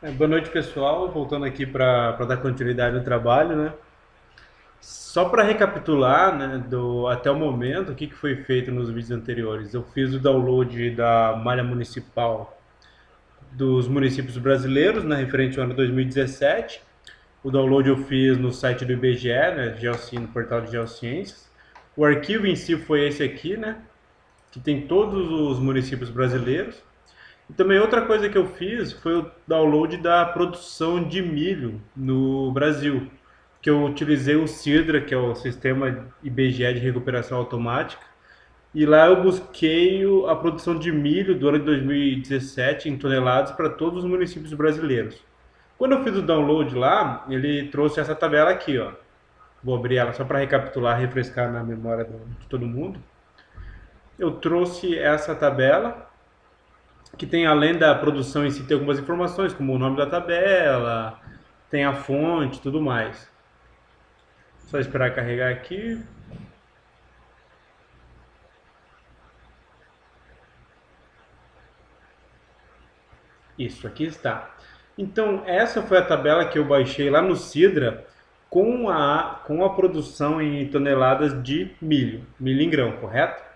Boa noite, pessoal. Voltando aqui para dar continuidade no trabalho, né? Só para recapitular, né, até o momento, o que foi feito nos vídeos anteriores. Eu fiz o download da malha municipal dos municípios brasileiros, né, referente ao ano 2017. O download eu fiz no site do IBGE, né, no portal de Geociências. O arquivo em si foi esse aqui, né, que tem todos os municípios brasileiros. E também outra coisa que eu fiz foi o download da produção de milho no Brasil, que eu utilizei o Sidra, que é o sistema IBGE de recuperação automática, e lá eu busquei a produção de milho do ano de 2017 em toneladas para todos os municípios brasileiros. Quando eu fiz o download lá, ele trouxe essa tabela aqui, ó. Vou abrir ela só para recapitular, refrescar na memória de todo mundo. Eu trouxe essa tabela que tem, além da produção em si, tem algumas informações, como o nome da tabela, tem a fonte, tudo mais. Só esperar carregar aqui. Isso, aqui está. Então, essa foi a tabela que eu baixei lá no Sidra com a produção em toneladas de milho, milho em grão, correto?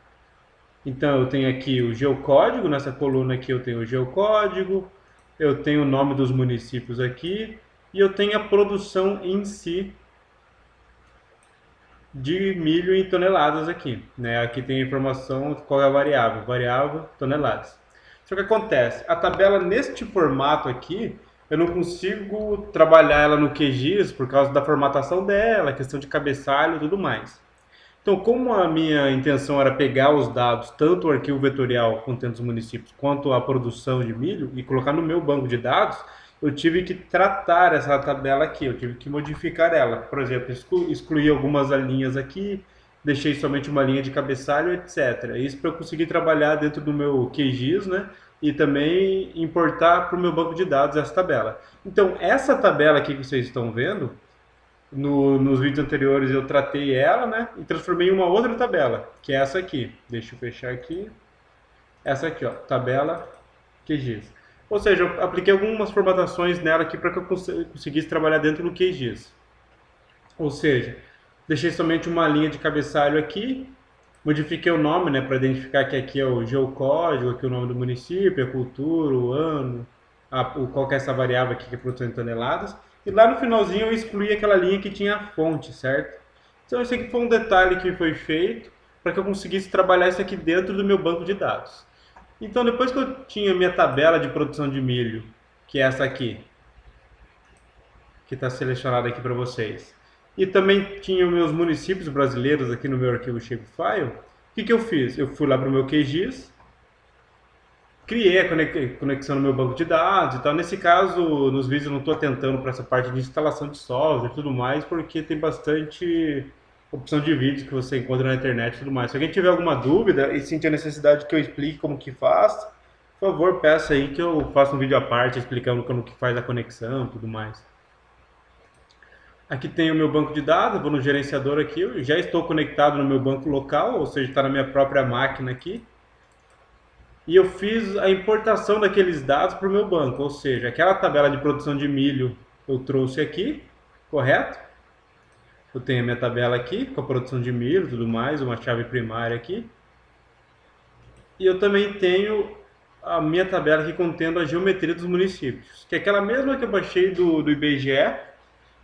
Então, eu tenho aqui o geocódigo, nessa coluna aqui eu tenho o geocódigo, eu tenho o nome dos municípios aqui, e eu tenho a produção em si de milho em toneladas aqui, né? Aqui tem a informação qual é a variável toneladas. Só que acontece, a tabela neste formato aqui, eu não consigo trabalhar ela no QGIS por causa da formatação dela, questão de cabeçalho e tudo mais. Então, como a minha intenção era pegar os dados, tanto o arquivo vetorial contendo os municípios, quanto a produção de milho, e colocar no meu banco de dados, eu tive que tratar essa tabela aqui, eu tive que modificar ela. Por exemplo, excluir algumas linhas aqui, deixei somente uma linha de cabeçalho, etc. Isso para eu conseguir trabalhar dentro do meu QGIS, né? E também importar para o meu banco de dados essa tabela. Então, essa tabela aqui que vocês estão vendo, nos vídeos anteriores eu tratei ela, né? E transformei em uma outra tabela, que é essa aqui. Deixa eu fechar aqui. Essa aqui, ó, tabela QGIS. Ou seja, eu apliquei algumas formatações nela aqui para que eu conseguisse trabalhar dentro do QGIS. Ou seja, deixei somente uma linha de cabeçalho aqui, modifiquei o nome, né, para identificar que aqui é o geocódigo, aqui é o nome do município, a cultura, o ano, qual que é essa variável aqui que é produção em toneladas. E lá no finalzinho eu excluí aquela linha que tinha a fonte, certo? Então esse aqui foi um detalhe que foi feito para que eu conseguisse trabalhar isso aqui dentro do meu banco de dados. Então depois que eu tinha minha tabela de produção de milho, que é essa aqui, que está selecionada aqui para vocês, e também tinha os meus municípios brasileiros aqui no meu arquivo Shapefile, o que eu fiz? Eu fui lá para o meu QGIS, criei a conexão no meu banco de dados e tal. Nesse caso, nos vídeos eu não estou atentando para essa parte de instalação de software e tudo mais, porque tem bastante opção de vídeos que você encontra na internet e tudo mais. Se alguém tiver alguma dúvida e sentir a necessidade que eu explique como que faz, por favor, peça aí que eu faça um vídeo à parte explicando como que faz a conexão e tudo mais. Aqui tem o meu banco de dados, vou no gerenciador aqui, eu já estou conectado no meu banco local, ou seja, está na minha própria máquina aqui. E eu fiz a importação daqueles dados para o meu banco, ou seja, aquela tabela de produção de milho eu trouxe aqui, correto? Eu tenho a minha tabela aqui com a produção de milho e tudo mais, uma chave primária aqui. E eu também tenho a minha tabela aqui contendo a geometria dos municípios, que é aquela mesma que eu baixei do IBGE,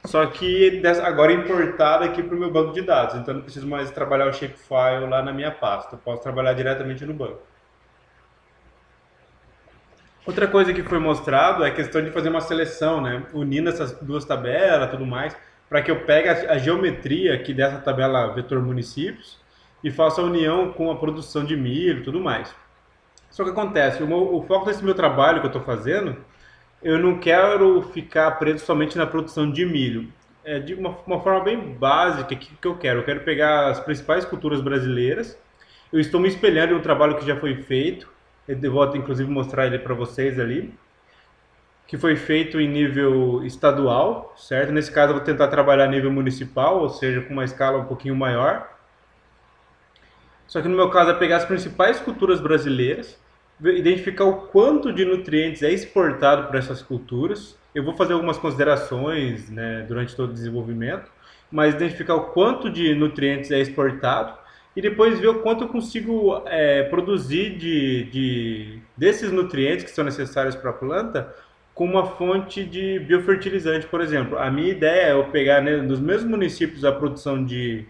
só que agora importada aqui para o meu banco de dados. Então não preciso mais trabalhar o shapefile lá na minha pasta, eu posso trabalhar diretamente no banco. Outra coisa que foi mostrado é a questão de fazer uma seleção, né? Unindo essas duas tabelas, tudo mais, para que eu pegue a geometria aqui dessa tabela vetor municípios e faça a união com a produção de milho, e tudo mais. Só que acontece, o foco desse meu trabalho que eu estou fazendo, eu não quero ficar preso somente na produção de milho. É de uma forma bem básica que eu quero. Eu quero pegar as principais culturas brasileiras. Eu estou me espelhando em um trabalho que já foi feito. Eu vou inclusive mostrar ele para vocês ali, que foi feito em nível estadual, certo? Nesse caso eu vou tentar trabalhar a nível municipal, ou seja, com uma escala um pouquinho maior. Só que no meu caso é pegar as principais culturas brasileiras identificar o quanto de nutrientes é exportado para essas culturas. Eu vou fazer algumas considerações, né, durante todo o desenvolvimento, mas identificar o quanto de nutrientes é exportado e depois ver o quanto eu consigo produzir desses nutrientes que são necessários para a planta com uma fonte de biofertilizante, por exemplo. A minha ideia é eu pegar, né, nos mesmos municípios a produção de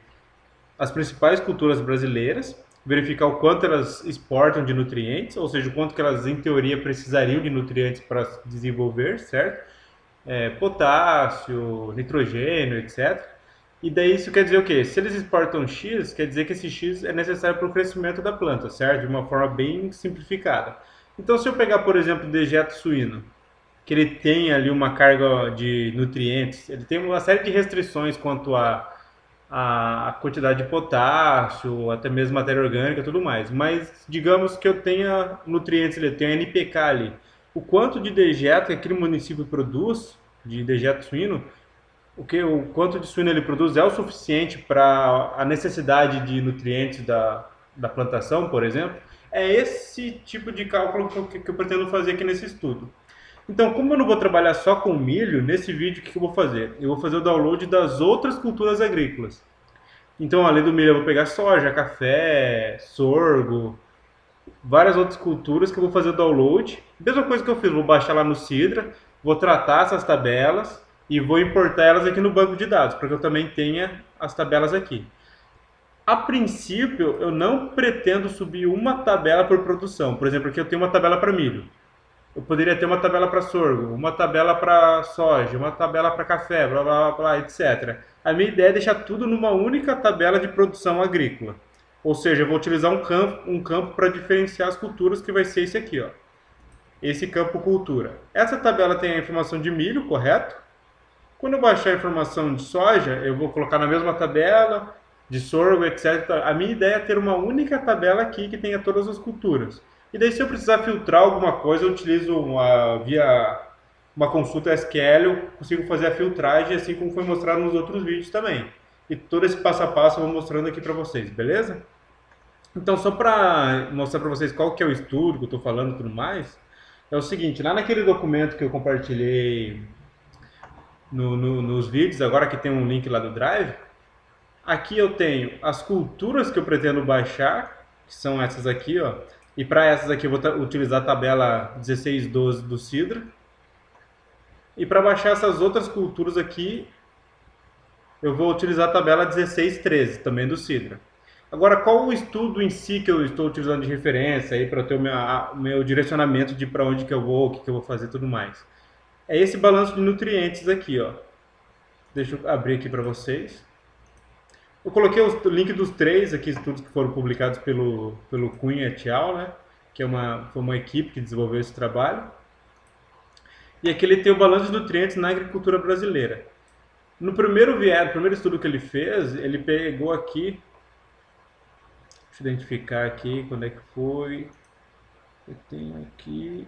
as principais culturas brasileiras, verificar o quanto elas exportam de nutrientes, ou seja, o quanto que elas, em teoria, precisariam de nutrientes para desenvolver, certo? Potássio, nitrogênio, etc. E daí isso quer dizer o quê? Se eles exportam X, quer dizer que esse X é necessário para o crescimento da planta, certo? De uma forma bem simplificada. Então, se eu pegar, por exemplo, o dejeto suíno, que ele tem ali uma carga de nutrientes, ele tem uma série de restrições quanto a quantidade de potássio, até mesmo matéria orgânica e tudo mais. Mas digamos que eu tenha nutrientes ali, eu tenho NPK ali. O quanto de dejeto que aquele município produz, de dejeto suíno, o quanto de suíno ele produz é o suficiente para a necessidade de nutrientes da plantação, por exemplo? É esse tipo de cálculo que eu pretendo fazer aqui nesse estudo. Então, como eu não vou trabalhar só com milho, nesse vídeo o que eu vou fazer? Eu vou fazer o download das outras culturas agrícolas. Então, além do milho, eu vou pegar soja, café, sorgo, várias outras culturas que eu vou fazer o download. Mesma coisa que eu fiz, vou baixar lá no Sidra, vou tratar essas tabelas e vou importar elas aqui no banco de dados, para que eu também tenha as tabelas aqui. A princípio, eu não pretendo subir uma tabela por produção. Por exemplo, aqui eu tenho uma tabela para milho. Eu poderia ter uma tabela para sorgo, uma tabela para soja, uma tabela para café, blá, blá, blá, etc. A minha ideia é deixar tudo numa única tabela de produção agrícola. Ou seja, eu vou utilizar um campo para diferenciar as culturas, que vai ser esse aqui, ó. Esse campo cultura. Essa tabela tem a informação de milho, correto? Quando eu baixar a informação de soja, eu vou colocar na mesma tabela, de sorgo, etc. A minha ideia é ter uma única tabela aqui que tenha todas as culturas. E daí, se eu precisar filtrar alguma coisa, eu utilizo via uma consulta SQL, eu consigo fazer a filtragem, assim como foi mostrado nos outros vídeos também. E todo esse passo a passo eu vou mostrando aqui para vocês, beleza? Então, só para mostrar para vocês qual que é o estudo que eu estou falando e tudo mais, é o seguinte, lá naquele documento que eu compartilhei nos vídeos, agora que tem um link lá do Drive, aqui eu tenho as culturas que eu pretendo baixar, que são essas aqui, ó. E para essas aqui eu vou utilizar a tabela 1612 do Sidra. E para baixar essas outras culturas aqui, eu vou utilizar a tabela 1613, também do Sidra. Agora, qual o estudo em si que eu estou utilizando de referência aí para ter o meu direcionamento de para onde que eu vou, o que que eu vou fazer e tudo mais? É esse balanço de nutrientes aqui, ó. Deixa eu abrir aqui para vocês. Eu coloquei o link dos três aqui, estudos que foram publicados pelo Cunha et al., né? Que foi uma equipe que desenvolveu esse trabalho. E aqui ele tem o balanço de nutrientes na agricultura brasileira. No primeiro estudo que ele fez, ele pegou aqui, deixa eu identificar aqui quando é que foi. Eu tenho aqui,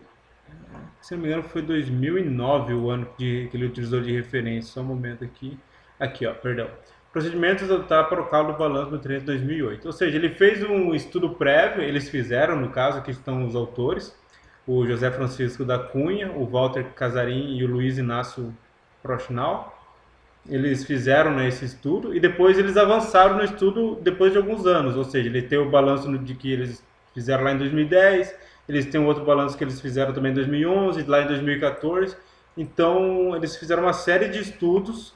se não me engano foi 2009 o ano que ele utilizou de referência. Só um momento aqui. Aqui, ó, perdão. Procedimentos adotados para o cálculo do balanço do nutrientes 2008. Ou seja, ele fez um estudo prévio, eles fizeram, no caso, aqui estão os autores, o José Francisco da Cunha, o Walter Casarim e o Luiz Inácio Prochnal. Eles fizeram, né, esse estudo e depois eles avançaram no estudo depois de alguns anos. Ou seja, ele tem o balanço de que eles fizeram lá em 2010, eles têm um outro balanço que eles fizeram também em 2011, lá em 2014. Então, eles fizeram uma série de estudos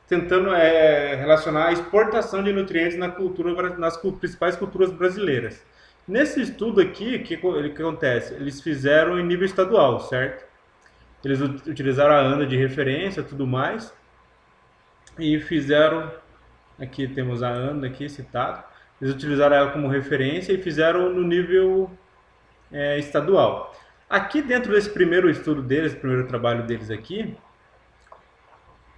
tentando relacionar a exportação de nutrientes nas principais culturas brasileiras. Nesse estudo aqui, o que acontece? Eles fizeram em nível estadual, certo? Eles utilizaram a ANDA de referência e tudo mais, e fizeram, aqui temos a ANDA aqui citada, eles utilizaram ela como referência e fizeram no nível estadual. Aqui dentro desse primeiro estudo deles, primeiro trabalho deles aqui,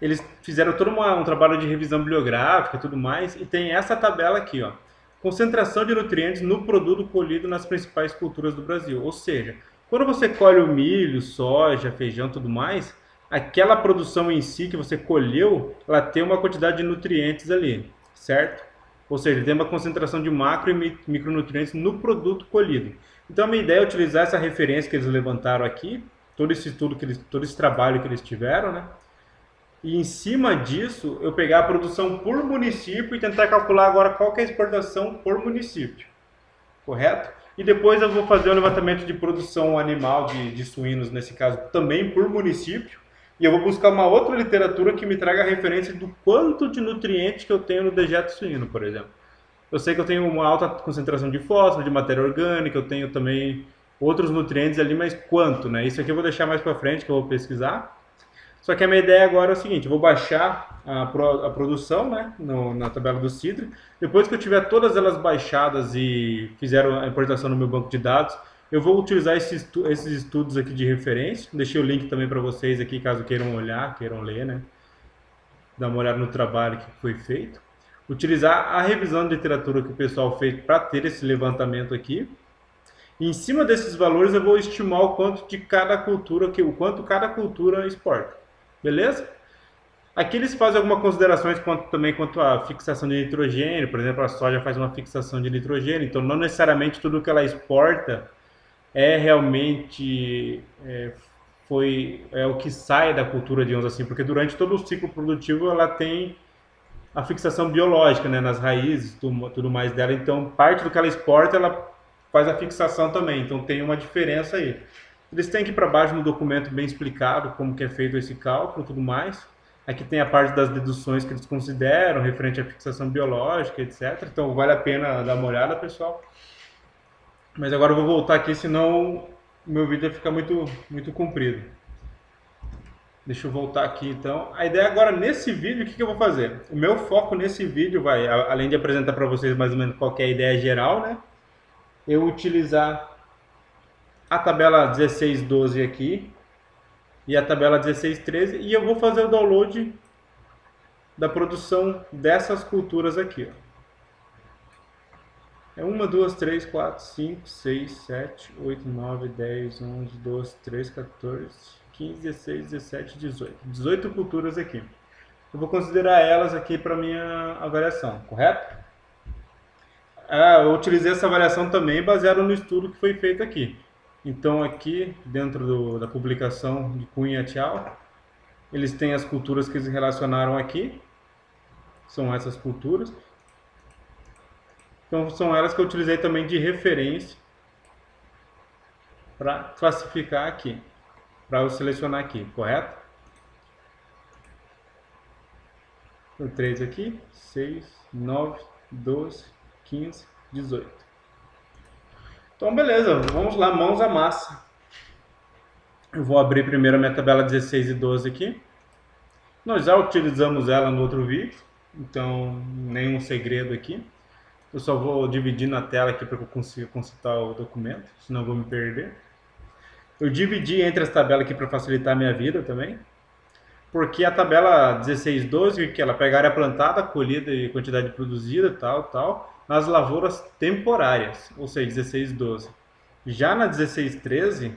eles fizeram todo um trabalho de revisão bibliográfica e tudo mais, e tem essa tabela aqui, ó. Concentração de nutrientes no produto colhido nas principais culturas do Brasil. Ou seja, quando você colhe o milho, soja, feijão e tudo mais, aquela produção em si que você colheu, ela tem uma quantidade de nutrientes ali, certo? Ou seja, tem uma concentração de macro e micronutrientes no produto colhido. Então a minha ideia é utilizar essa referência que eles levantaram aqui, todo esse estudo todo esse trabalho que eles tiveram, né? E em cima disso, eu pegar a produção por município e tentar calcular agora qual que é a exportação por município, correto? E depois eu vou fazer o levantamento de produção animal de suínos, nesse caso, também por município. E eu vou buscar uma outra literatura que me traga a referência do quanto de nutrientes que eu tenho no dejeto suíno, por exemplo. Eu sei que eu tenho uma alta concentração de fósforo, de matéria orgânica, eu tenho também outros nutrientes ali, mas quanto, né? Isso aqui eu vou deixar mais para frente, que eu vou pesquisar. Só que a minha ideia agora é o seguinte, eu vou baixar a produção, né, na tabela do Sidra. Depois que eu tiver todas elas baixadas e fizeram a importação no meu banco de dados, eu vou utilizar esses estudos aqui de referência. Deixei o link também para vocês aqui, caso queiram olhar, queiram ler, né? Dar uma olhada no trabalho que foi feito. Utilizar a revisão de literatura que o pessoal fez para ter esse levantamento aqui. E em cima desses valores eu vou estimar o quanto de cada cultura, o quanto cada cultura exporta. Beleza? Aqui eles fazem algumas considerações também quanto à fixação de nitrogênio. Por exemplo, a soja faz uma fixação de nitrogênio. Então, não necessariamente tudo que ela exporta é realmente o que sai da cultura, digamos assim. Porque durante todo o ciclo produtivo ela tem a fixação biológica, né, nas raízes, tudo mais dela. Então, parte do que ela exporta, ela faz a fixação também. Então, tem uma diferença aí. Eles têm aqui para baixo no documento bem explicado como que é feito esse cálculo e tudo mais. Aqui tem a parte das deduções que eles consideram, referente à fixação biológica, etc. Então vale a pena dar uma olhada, pessoal. Mas agora eu vou voltar aqui, senão o meu vídeo vai ficar muito comprido. Deixa eu voltar aqui então. A ideia agora nesse vídeo, o que eu vou fazer? O meu foco nesse vídeo vai, além de apresentar para vocês mais ou menos qual que é a ideia geral, né? Eu utilizar a tabela 1612 aqui e a tabela 1613 e eu vou fazer o download da produção dessas culturas aqui. Ó. É 1, 2, 3, 4, 5, 6, 7, 8, 9, 10, 11, 12, 13, 14, 15, 16, 17, 18. 18 culturas aqui. Eu vou considerar elas aqui para minha avaliação, correto? Eu utilizei essa avaliação também baseada no estudo que foi feito aqui. Então aqui, dentro da publicação de Cunha et al., eles têm as culturas que eles relacionaram aqui. São essas culturas. Então são elas que eu utilizei também de referência para classificar aqui. Para eu selecionar aqui, correto? Então 3 aqui, 6, 9, 12, 15, 18. Então beleza, vamos lá, mãos à massa. Eu vou abrir primeiro a minha tabela 16 e 12 aqui. Nós já utilizamos ela no outro vídeo, então nenhum segredo aqui. Eu só vou dividir na tela aqui para que eu consiga consultar o documento, senão eu vou me perder. Eu dividi entre as tabelas aqui para facilitar a minha vida também. Porque a tabela 1612, que ela pega a área plantada, colhida e quantidade produzida, tal, nas lavouras temporárias, ou seja, 1612. Já na 1613,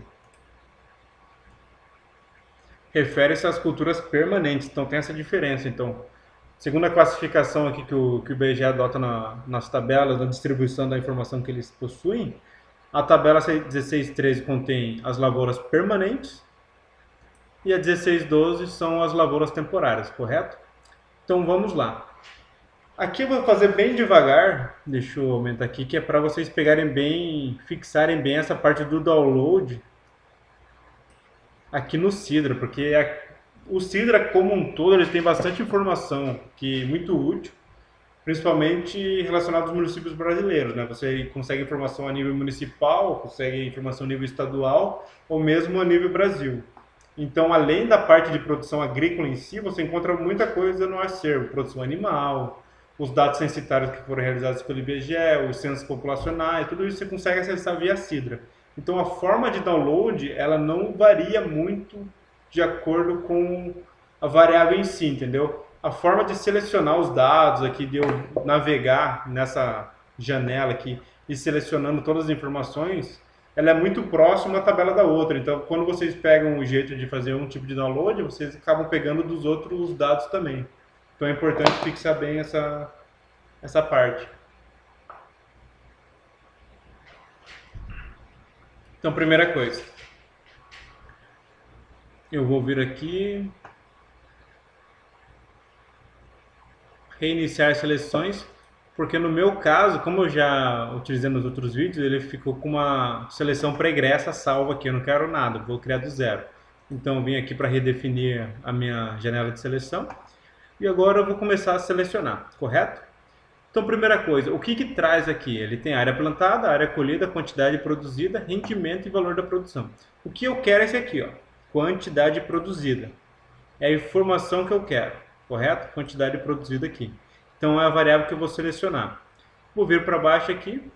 refere-se às culturas permanentes, então tem essa diferença. Então, segundo a classificação aqui que o IBGE adota nas tabelas, na distribuição da informação que eles possuem, a tabela 1613 contém as lavouras permanentes e a 1612 são as lavouras temporárias, correto? Então vamos lá. Aqui eu vou fazer bem devagar, deixa eu aumentar aqui, que é para vocês pegarem bem, fixarem bem essa parte do download aqui no Sidra, porque o Sidra como um todo ele tem bastante informação que é muito útil, principalmente relacionado aos municípios brasileiros, né? Você consegue informação a nível municipal, consegue informação a nível estadual ou mesmo a nível Brasil. Então, além da parte de produção agrícola em si, você encontra muita coisa no acervo, produção animal, os dados censitários que foram realizados pelo IBGE, os censos populacionais, tudo isso você consegue acessar via Sidra. Então, a forma de download, ela não varia muito de acordo com a variável em si, entendeu? A forma de selecionar os dados aqui, de eu navegar nessa janela aqui e selecionando todas as informações, ela é muito próxima à tabela da outra. Então, quando vocês pegam o jeito de fazer um tipo de download, vocês acabam pegando dos outros dados também. Então, é importante fixar bem essa parte. Então, primeira coisa, eu vou vir aqui, reiniciar seleções, porque no meu caso, como eu já utilizei nos outros vídeos, ele ficou com uma seleção pregressa salva aqui, eu não quero nada, vou criar do zero. Então eu vim aqui para redefinir a minha janela de seleção e agora eu vou começar a selecionar, correto? Então, primeira coisa, o que traz aqui? Ele tem área plantada, área colhida, quantidade produzida, rendimento e valor da produção. O que eu quero é esse aqui, ó, quantidade produzida. É a informação que eu quero, correto? Quantidade produzida aqui. Então, é a variável que eu vou selecionar. Vou vir para baixo aqui.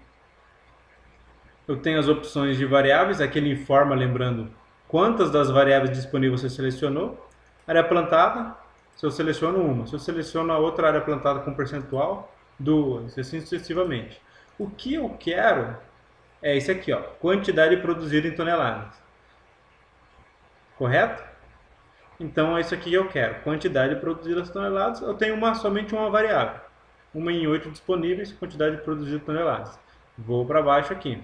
Eu tenho as opções de variáveis. Aqui ele informa, lembrando, quantas das variáveis disponíveis você selecionou. Área plantada, se eu seleciono uma. Se eu seleciono a outra área plantada com percentual, duas, assim sucessivamente. O que eu quero é esse aqui, ó, quantidade produzida em toneladas. Correto? Então é isso aqui que eu quero, quantidade produzida em toneladas. Eu tenho somente uma variável, uma em 8 disponíveis, quantidade produzida em toneladas. Vou para baixo aqui.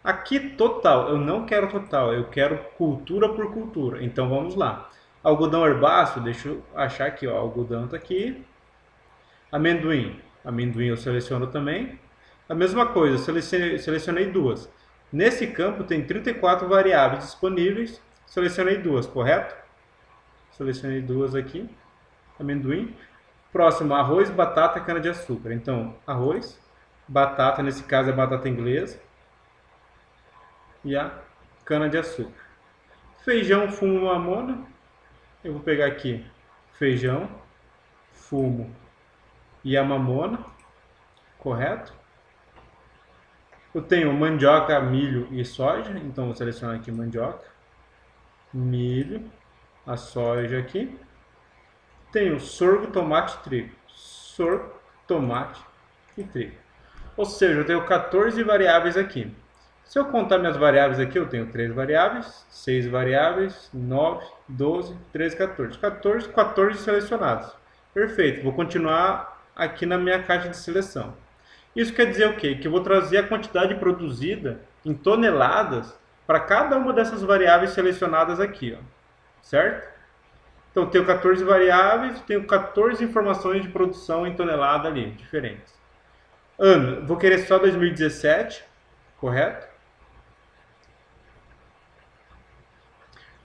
Aqui total, eu não quero total, eu quero cultura por cultura. Então vamos lá. Algodão herbáceo, deixa eu achar aqui, ó, algodão está aqui. Amendoim, amendoim eu seleciono também. A mesma coisa, selecionei duas. Nesse campo tem 34 variáveis disponíveis, selecionei duas, correto? Selecionei duas aqui, amendoim. Próximo, arroz, batata, cana-de-açúcar. Então, arroz, batata, nesse caso é batata inglesa, e a cana-de-açúcar. Feijão, fumo, mamona. Eu vou pegar aqui feijão, fumo e a mamona, correto? Eu tenho mandioca, milho e soja, então vou selecionar aqui mandioca, milho, a soja aqui. Tenho sorgo, tomate e trigo. Sorgo, tomate e trigo. Ou seja, eu tenho 14 variáveis aqui. Se eu contar minhas variáveis aqui, eu tenho 3 variáveis, 6 variáveis, 9, 12, 13, 14. 14 selecionados. Perfeito, vou continuar aqui na minha caixa de seleção. Isso quer dizer o quê? Que eu vou trazer a quantidade produzida em toneladas para cada uma dessas variáveis selecionadas aqui, ó. Certo? Então, eu tenho 14 variáveis, tenho 14 informações de produção em tonelada ali, diferentes. Ano, vou querer só 2017, correto?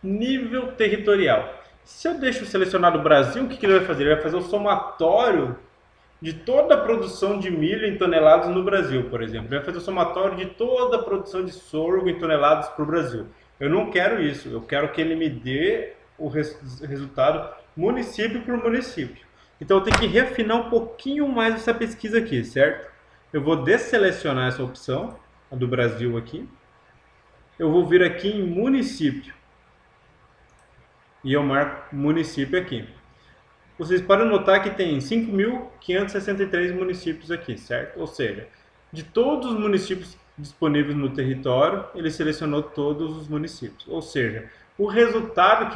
Nível territorial. Se eu deixo selecionado o Brasil, o que ele vai fazer? Ele vai fazer o somatório de toda a produção de milho em toneladas no Brasil, por exemplo. Ele vai fazer o somatório de toda a produção de sorgo em toneladas para o Brasil. Eu não quero isso, eu quero que ele me dê o resultado município por município. Então eu tenho que refinar um pouquinho mais essa pesquisa aqui, certo? Eu vou desselecionar essa opção, a do Brasil aqui. Eu vou vir aqui em município. E eu marco município aqui. Vocês podem notar que tem 5.563 municípios aqui, certo? Ou seja, de todos os municípios disponíveis no território, ele selecionou todos os municípios. Ou seja, o resultado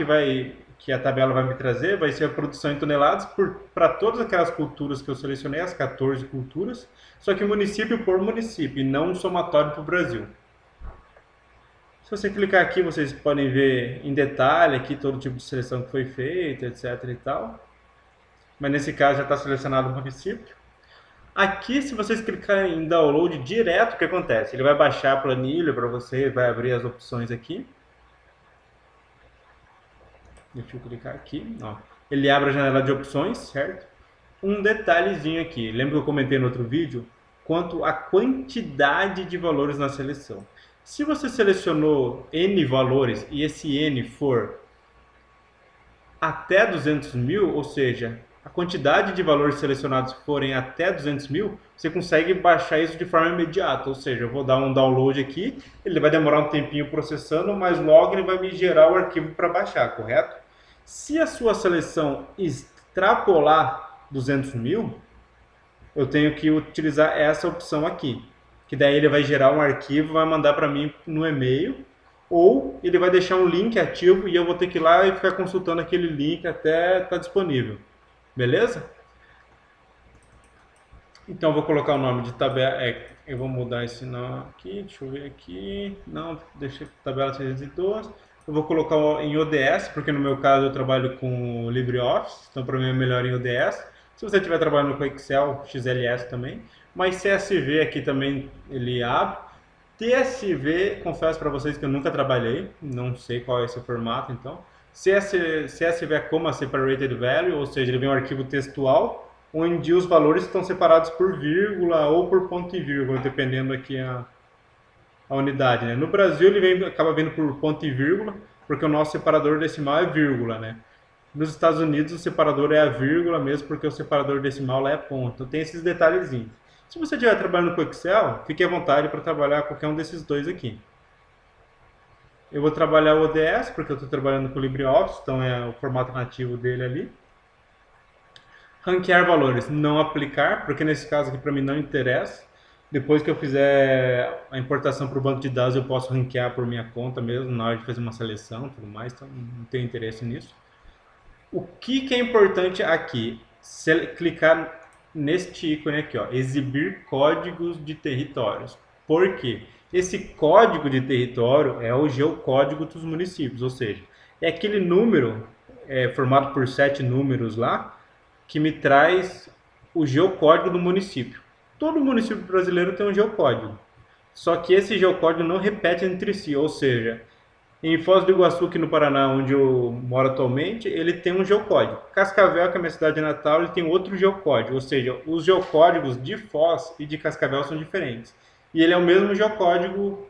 que a tabela vai me trazer vai ser a produção em toneladas para todas aquelas culturas que eu selecionei, as 14 culturas, só que município por município, e não um somatório para o Brasil. Se você clicar aqui, vocês podem ver em detalhe aqui todo tipo de seleção que foi feita, etc e tal. Mas nesse caso já está selecionado o município. Aqui, se vocês clicarem em download direto, o que acontece? Ele vai baixar a planilha para você, vai abrir as opções aqui. Deixa eu clicar aqui. Ó. Ele abre a janela de opções, certo? Um detalhezinho aqui. Lembra que eu comentei no outro vídeo? Quanto à quantidade de valores na seleção. Se você selecionou N valores e esse N for até 200 mil, ou seja, a quantidade de valores selecionados forem até 200 mil, você consegue baixar isso de forma imediata. Ou seja, eu vou dar um download aqui, ele vai demorar um tempinho processando, mas logo ele vai me gerar o arquivo para baixar, correto? Se a sua seleção extrapolar 200 mil, eu tenho que utilizar essa opção aqui, que daí ele vai gerar um arquivo e vai mandar para mim no e-mail, ou ele vai deixar um link ativo e eu vou ter que ir lá e ficar consultando aquele link até estar disponível. Beleza? Então, eu vou colocar o nome de tabela, Eu vou mudar esse não aqui, deixa eu ver aqui. Não, deixei tabela 312. Eu vou colocar em ODS, porque no meu caso eu trabalho com LibreOffice, então para mim é melhor em ODS. Se você estiver trabalhando com Excel, XLS também. Mas CSV aqui também ele abre. TSV, confesso para vocês que eu nunca trabalhei, não sei qual é esse formato então. CSV é como a Separated Value, ou seja, ele vem um arquivo textual onde os valores estão separados por vírgula ou por ponto e vírgula, dependendo aqui a unidade, né? No Brasil ele acaba vindo por ponto e vírgula, porque o nosso separador decimal é vírgula, né? Nos Estados Unidos o separador é a vírgula mesmo, porque o separador decimal lá é ponto. Então tem esses detalhezinhos. Se você estiver trabalhando com Excel, fique à vontade para trabalhar qualquer um desses dois aqui. Eu vou trabalhar o ODS, porque eu estou trabalhando com o LibreOffice, então é o formato nativo dele ali. Ranquear valores, não aplicar, porque nesse caso aqui para mim não interessa. Depois que eu fizer a importação para o banco de dados, eu posso ranquear por minha conta mesmo, na hora de fazer uma seleção e tudo mais, então não tenho interesse nisso. O que é importante aqui? Clicar neste ícone aqui, ó, exibir códigos de territórios. Por quê? Esse código de território é o geocódigo dos municípios, ou seja, é aquele número formado por 7 números lá, que me traz o geocódigo do município. Todo município brasileiro tem um geocódigo. Só que esse geocódigo não repete entre si, ou seja, em Foz do Iguaçu, aqui no Paraná, onde eu moro atualmente, ele tem um geocódigo. Cascavel, que é a minha cidade natal, ele tem outro geocódigo, ou seja, os geocódigos de Foz e de Cascavel são diferentes. E ele é o mesmo geocódigo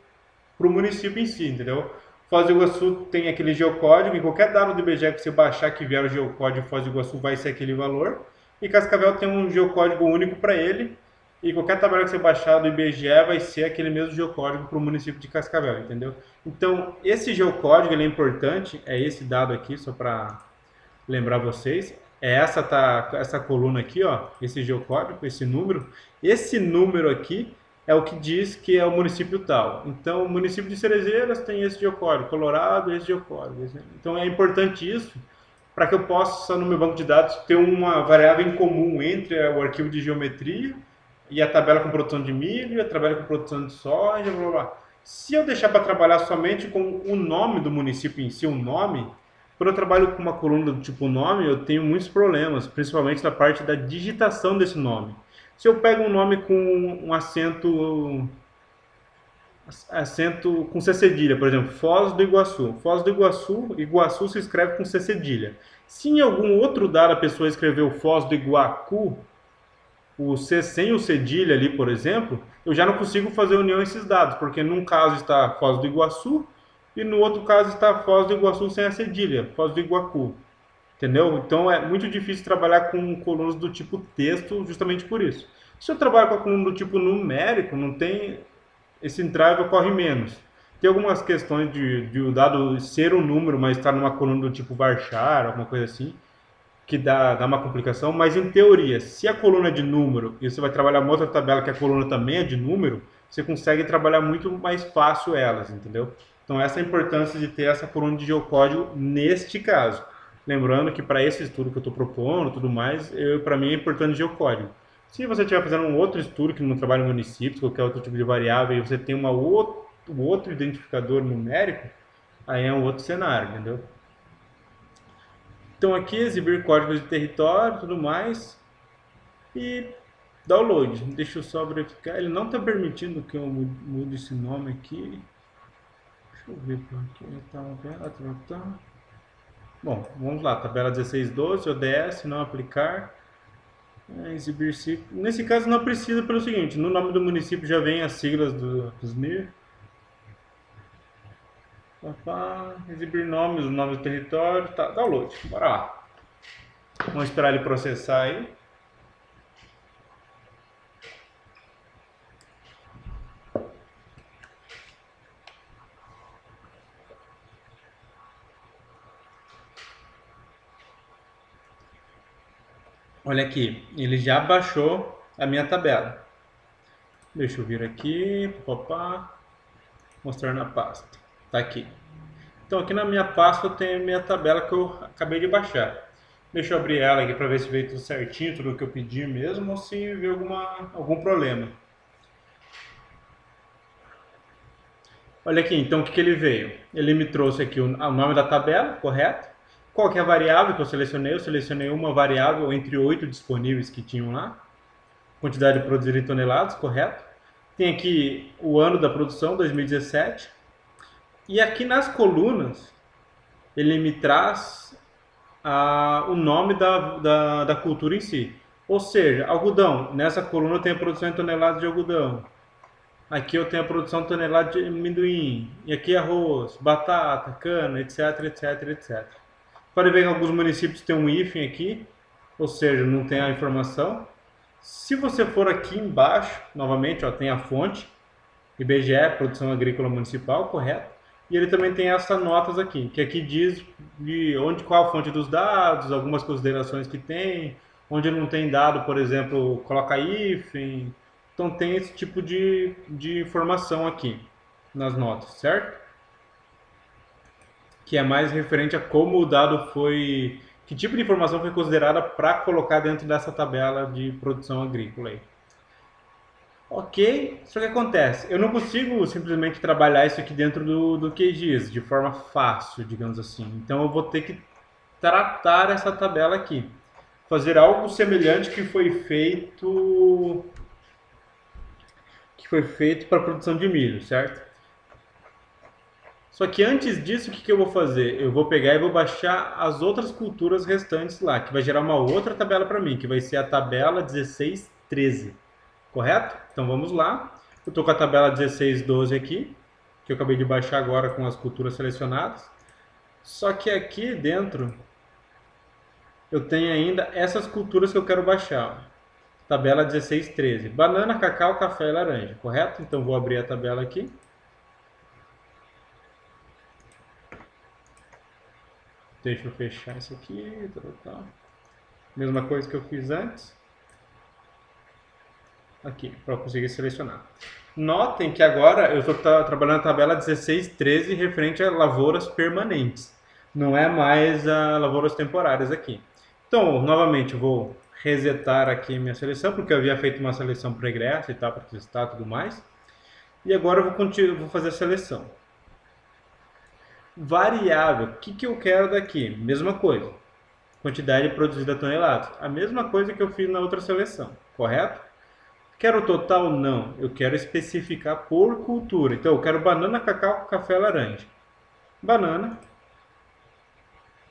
para o município em si, entendeu? Foz do Iguaçu tem aquele geocódigo, em qualquer dado do IBGE que você baixar que vier o geocódigo Foz do Iguaçu vai ser aquele valor. E Cascavel tem um geocódigo único para ele, e qualquer tabela que você baixar do IBGE vai ser aquele mesmo geocódigo para o município de Cascavel, entendeu? Então, esse geocódigo ele é importante, é esse dado aqui, só para lembrar vocês. É essa coluna aqui, ó, esse geocódigo, esse número. Esse número aqui é o que diz que é o município tal. Então, o município de Cerezeiras tem esse geocódigo, Colorado, esse geocódigo. Então, é importante isso para que eu possa, no meu banco de dados, ter uma variável em comum entre o arquivo de geometria e a tabela com produção de milho, a tabela com produção de soja, blá, blá, blá. Se eu deixar para trabalhar somente com o nome do município em si, o nome, quando eu trabalho com uma coluna do tipo nome, eu tenho muitos problemas, principalmente na parte da digitação desse nome. Se eu pego um nome com um acento com C cedilha, por exemplo, Foz do Iguaçu. Foz do Iguaçu, Iguaçu se escreve com C cedilha. Se em algum outro dado a pessoa escreveu Foz do Iguacu, o C sem o cedilha ali, por exemplo, eu já não consigo fazer união esses dados, porque num caso está Foz do Iguaçu e no outro caso está Foz do Iguaçu sem a cedilha, Foz do Iguacu. Entendeu? Então é muito difícil trabalhar com colunas do tipo texto justamente por isso. Se eu trabalho com a coluna do tipo numérico, não tem esse entrave ocorre menos. Tem algumas questões de o dado ser um número, mas estar numa coluna do tipo varchar, alguma coisa assim, que dá uma complicação, mas em teoria, se a coluna é de número e você vai trabalhar uma outra tabela que a coluna também é de número, você consegue trabalhar muito mais fácil elas, entendeu? Então essa é a importância de ter essa coluna de geocódigo neste caso. Lembrando que para esse estudo que eu estou propondo, tudo mais, para mim é importante geocódigo. Se você estiver fazendo um outro estudo que não trabalha em municípios, qualquer outro tipo de variável, e você tem outro identificador numérico, aí é um outro cenário, entendeu? Então aqui exibir códigos de território e tudo mais. E download. Deixa eu só verificar. Ele não está permitindo que eu mude esse nome aqui. Deixa eu ver por aqui. Bom, vamos lá. Tabela 1612, ODS, não aplicar. Exibir ciclo. Nesse caso não precisa pelo seguinte. No nome do município já vem as siglas dos NIR. Exibir nomes, o nome do território, tá, download, bora lá. Vamos esperar ele processar aí. Olha aqui, ele já baixou a minha tabela. Deixa eu vir aqui, mostrar na pasta. Tá aqui. Então aqui na minha pasta eu tenho a minha tabela que eu acabei de baixar. Deixa eu abrir ela aqui para ver se veio tudo certinho, tudo o que eu pedi mesmo, ou se veio algum problema. Olha aqui, então o que ele veio? Ele me trouxe aqui o nome da tabela, correto? Qual que é a variável que eu selecionei? Eu selecionei uma variável entre 8 disponíveis que tinham lá. Quantidade produzida em toneladas, correto? Tem aqui o ano da produção, 2017. E aqui nas colunas, ele me traz o nome da cultura em si. Ou seja, algodão. Nessa coluna tem a produção em toneladas de algodão. Aqui eu tenho a produção de tonelada de amendoim. E aqui arroz, batata, cana, etc, etc, etc. Pode ver que alguns municípios têm um hífen aqui, ou seja, não tem a informação. Se você for aqui embaixo, novamente, ó, tem a fonte, IBGE, Produção Agrícola Municipal, correto? E ele também tem essas notas aqui, que aqui diz de onde, qual a fonte dos dados, algumas considerações que tem, onde não tem dado, por exemplo, coloca hífen. Então tem esse tipo de informação aqui nas notas, certo? Que é mais referente a como o dado foi, que tipo de informação foi considerada para colocar dentro dessa tabela de produção agrícola aí. Ok, só que acontece, eu não consigo simplesmente trabalhar isso aqui dentro do QGIS de forma fácil, digamos assim. Então eu vou ter que tratar essa tabela aqui, fazer algo semelhante que foi feito para a produção de milho, certo? Só que antes disso, o que eu vou fazer? Eu vou pegar e vou baixar as outras culturas restantes lá, que vai gerar uma outra tabela para mim, que vai ser a tabela 1613. Correto? Então vamos lá. Eu estou com a tabela 1612 aqui, que eu acabei de baixar agora com as culturas selecionadas. Só que aqui dentro eu tenho ainda essas culturas que eu quero baixar. Tabela 1613. Banana, cacau, café e laranja. Correto? Então vou abrir a tabela aqui. Deixa eu fechar isso aqui. Mesma coisa que eu fiz antes. Aqui, para conseguir selecionar. Notem que agora eu estou trabalhando a tabela 1613 referente a lavouras permanentes. Não é mais a lavouras temporárias aqui. Então, novamente, vou resetar aqui minha seleção, porque eu havia feito uma seleção pregressa e tal, para testar e tudo mais. E agora eu vou fazer a seleção. Variável, o que eu quero daqui? Mesma coisa. Quantidade produzida toneladas. A mesma coisa que eu fiz na outra seleção, correto? Quero total? Não. Eu quero especificar por cultura. Então, eu quero banana, cacau, café, laranja. Banana,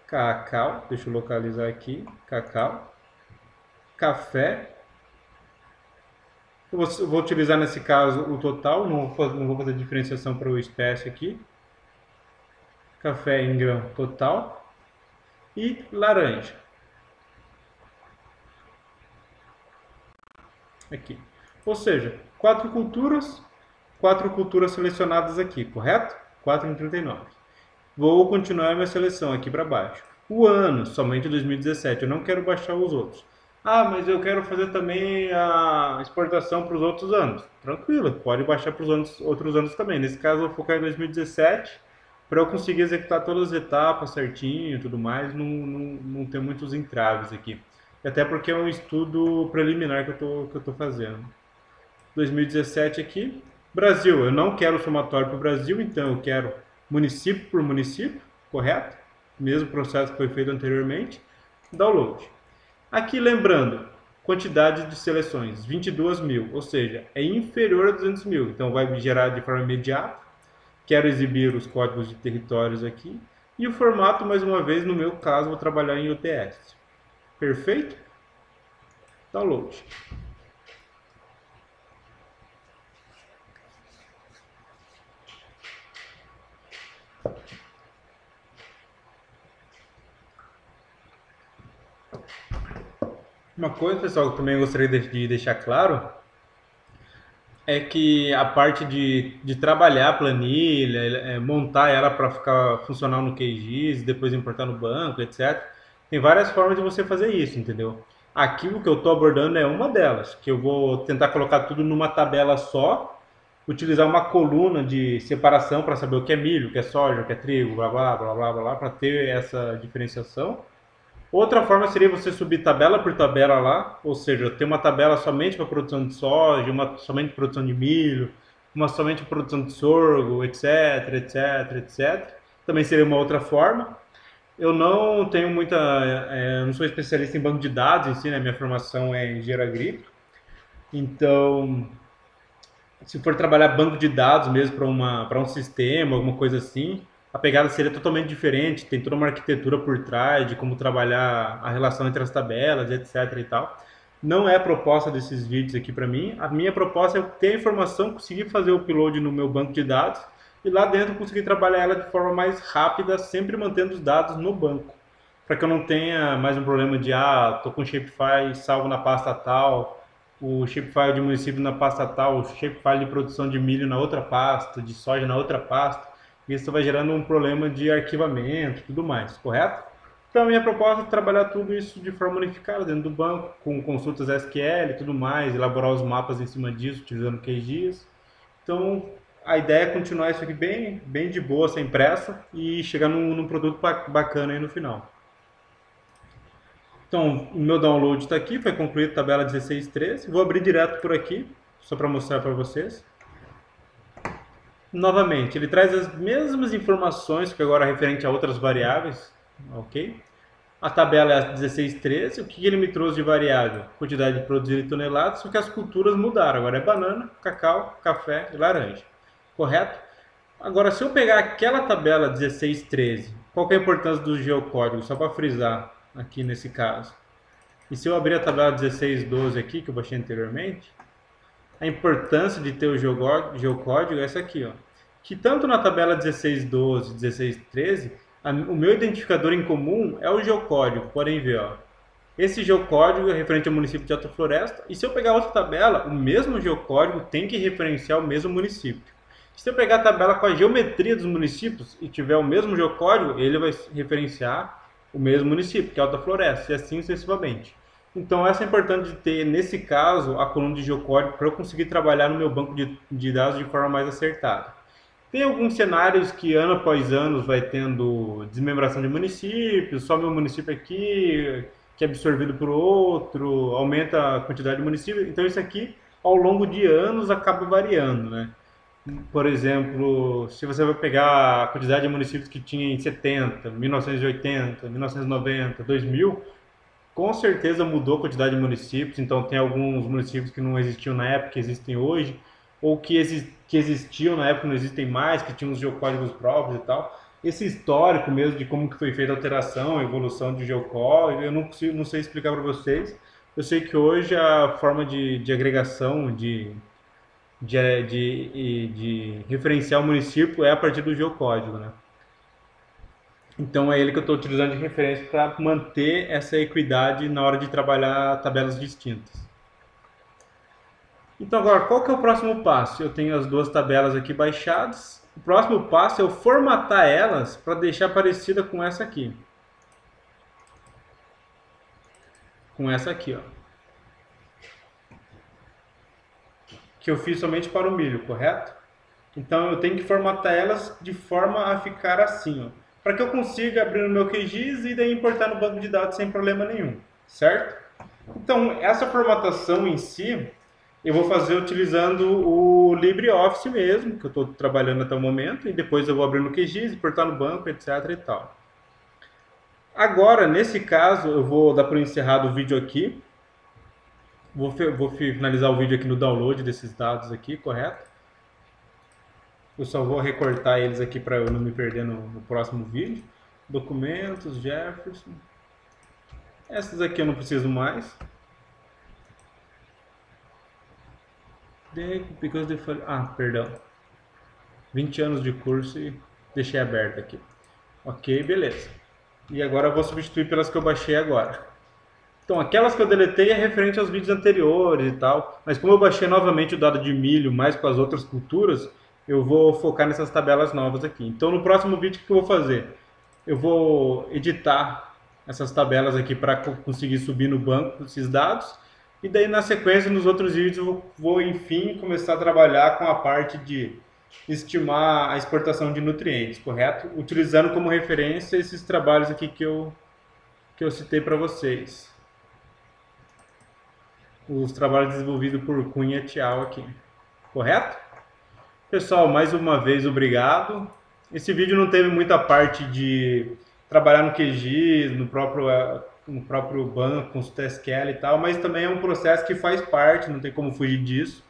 cacau, deixa eu localizar aqui, cacau, café. Eu vou utilizar nesse caso o total, não vou fazer diferenciação para o espécie aqui. Café em grão total e laranja. Aqui. Ou seja, quatro culturas selecionadas aqui, correto? 4 em 39. Vou continuar minha seleção aqui para baixo. O ano, somente 2017, eu não quero baixar os outros. Ah, mas eu quero fazer também a exportação para os outros anos. Tranquilo, pode baixar para os outros anos também. Nesse caso, eu vou focar em 2017 para eu conseguir executar todas as etapas certinho e tudo mais, não ter muitos entraves aqui. Até porque é um estudo preliminar que eu tô fazendo. 2017 aqui. Brasil, eu não quero somatório para o Brasil, então eu quero município por município, correto? Mesmo processo que foi feito anteriormente. Download. Aqui lembrando, quantidade de seleções, 22 mil, ou seja, é inferior a 200 mil, então vai gerar de forma imediata. Quero exibir os códigos de territórios aqui. E o formato, mais uma vez, no meu caso, vou trabalhar em UTS. Perfeito? Download. Uma coisa, pessoal, que eu também gostaria de deixar claro é que a parte de trabalhar a planilha, montar ela para ficar funcional no QGIS, depois importar no banco, etc. Tem várias formas de você fazer isso, entendeu? Aqui o que eu estou abordando é uma delas, que eu vou tentar colocar tudo numa tabela só, utilizar uma coluna de separação para saber o que é milho, o que é soja, o que é trigo, blá blá blá blá blá, blá para ter essa diferenciação. Outra forma seria você subir tabela por tabela lá, ou seja, ter uma tabela somente para produção de soja, uma somente para produção de milho, uma somente produção de sorgo, etc, etc, etc. Também seria uma outra forma. Eu não tenho muita, não sou especialista em banco de dados em si, né? Minha formação é engenheiro agrícola. Então, se for trabalhar banco de dados mesmo para um sistema, alguma coisa assim, a pegada seria totalmente diferente. Tem toda uma arquitetura por trás de como trabalhar a relação entre as tabelas, etc. e tal. Não é a proposta desses vídeos aqui para mim. A minha proposta é ter a informação, conseguir fazer o upload no meu banco de dados e lá dentro conseguir trabalhar ela de forma mais rápida, sempre mantendo os dados no banco, para que eu não tenha mais um problema de tô com shapefile salvo na pasta tal, o shapefile de município na pasta tal, o shapefile de produção de milho na outra pasta, de soja na outra pasta. Isso vai gerando um problema de arquivamento e tudo mais, correto? Então, a minha proposta é trabalhar tudo isso de forma unificada dentro do banco, com consultas SQL e tudo mais, elaborar os mapas em cima disso, utilizando QGIS. Então, a ideia é continuar isso aqui bem de boa, sem pressa, e chegar num produto bacana aí no final. Então, o meu download está aqui, foi concluído a tabela 16.13. Vou abrir direto por aqui, só para mostrar para vocês. Novamente, ele traz as mesmas informações, que agora é referente a outras variáveis, ok? A tabela é a 16.13. O que ele me trouxe de variável? Quantidade de produzir em toneladas, só que as culturas mudaram. Agora é banana, cacau, café e laranja. Correto? Agora, se eu pegar aquela tabela 16.13, qual que é a importância do geocódigo? Só para frisar aqui nesse caso. E se eu abrir a tabela 16.12 aqui, que eu baixei anteriormente, a importância de ter o geocódigo é essa aqui, ó. Que tanto na tabela 16.12 e 16.13, o meu identificador em comum é o geocódigo. Podem ver, ó. Esse geocódigo é referente ao município de Alta Floresta. E se eu pegar outra tabela, o mesmo geocódigo tem que referenciar o mesmo município. Se eu pegar a tabela com a geometria dos municípios e tiver o mesmo geocódigo, ele vai referenciar o mesmo município, que é Alta Floresta, e assim sucessivamente. Então, essa é importante de ter, nesse caso, a coluna de geocódigo para eu conseguir trabalhar no meu banco de dados de forma mais acertada. Tem alguns cenários que ano após ano vai tendo desmembração de municípios, só meu município aqui, que é absorvido por outro, aumenta a quantidade de municípios. Então, isso aqui, ao longo de anos, acaba variando, né? Por exemplo, se você vai pegar a quantidade de municípios que tinha em 70, 1980, 1990, 2000, com certeza mudou a quantidade de municípios, então tem alguns municípios que não existiam na época, que existem hoje, ou que existiam na época não existem mais, que tinham os geocódigos próprios e tal. Esse histórico mesmo de como que foi feita a alteração, a evolução de geocódigo, eu não sei explicar para vocês. Eu sei que hoje a forma de agregação, de referenciar o município é a partir do geocódigo, né? Então é ele que eu estou utilizando de referência para manter essa equidade na hora de trabalhar tabelas distintas. Então agora, qual que é o próximo passo? Eu tenho as duas tabelas aqui baixadas. O próximo passo é eu formatar elas para deixar parecida com essa aqui. Com essa aqui, ó. Que eu fiz somente para o milho, correto? Então eu tenho que formatar elas de forma a ficar assim, ó, para que eu consiga abrir no meu QGIS e daí importar no banco de dados sem problema nenhum, certo? Então essa formatação em si eu vou fazer utilizando o LibreOffice mesmo, que eu estou trabalhando até o momento, e depois eu vou abrir no QGIS, importar no banco, etc e tal. Agora, nesse caso, eu vou dar por encerrado o vídeo aqui. Vou finalizar o vídeo aqui no download desses dados aqui, correto? Eu só vou recortar eles aqui para eu não me perder no próximo vídeo. Documentos, Jefferson. Essas aqui eu não preciso mais. Perdão. 20 anos de curso e deixei aberto aqui. Ok, beleza. E agora eu vou substituir pelas que eu baixei agora. Então, aquelas que eu deletei é referente aos vídeos anteriores e tal, mas como eu baixei novamente o dado de milho mais com as outras culturas, eu vou focar nessas tabelas novas aqui. Então, no próximo vídeo, o que eu vou fazer? Eu vou editar essas tabelas aqui para conseguir subir no banco esses dados, e daí na sequência, nos outros vídeos, eu vou enfim começar a trabalhar com a parte de estimar a exportação de nutrientes, correto? Utilizando como referência esses trabalhos aqui que eu citei para vocês. Os trabalhos desenvolvidos por Cunha et al. Aqui, correto? Pessoal, mais uma vez, obrigado. Esse vídeo não teve muita parte de trabalhar no QGIS, no próprio banco, consultar SQL e tal, mas também é um processo que faz parte, não tem como fugir disso.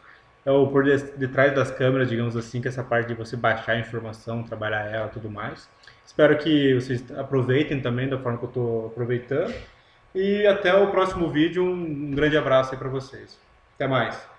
É o por detrás das câmeras, digamos assim, que é essa parte de você baixar a informação, trabalhar ela e tudo mais. Espero que vocês aproveitem também da forma que eu estou aproveitando. E até o próximo vídeo. Um grande abraço aí para vocês. Até mais.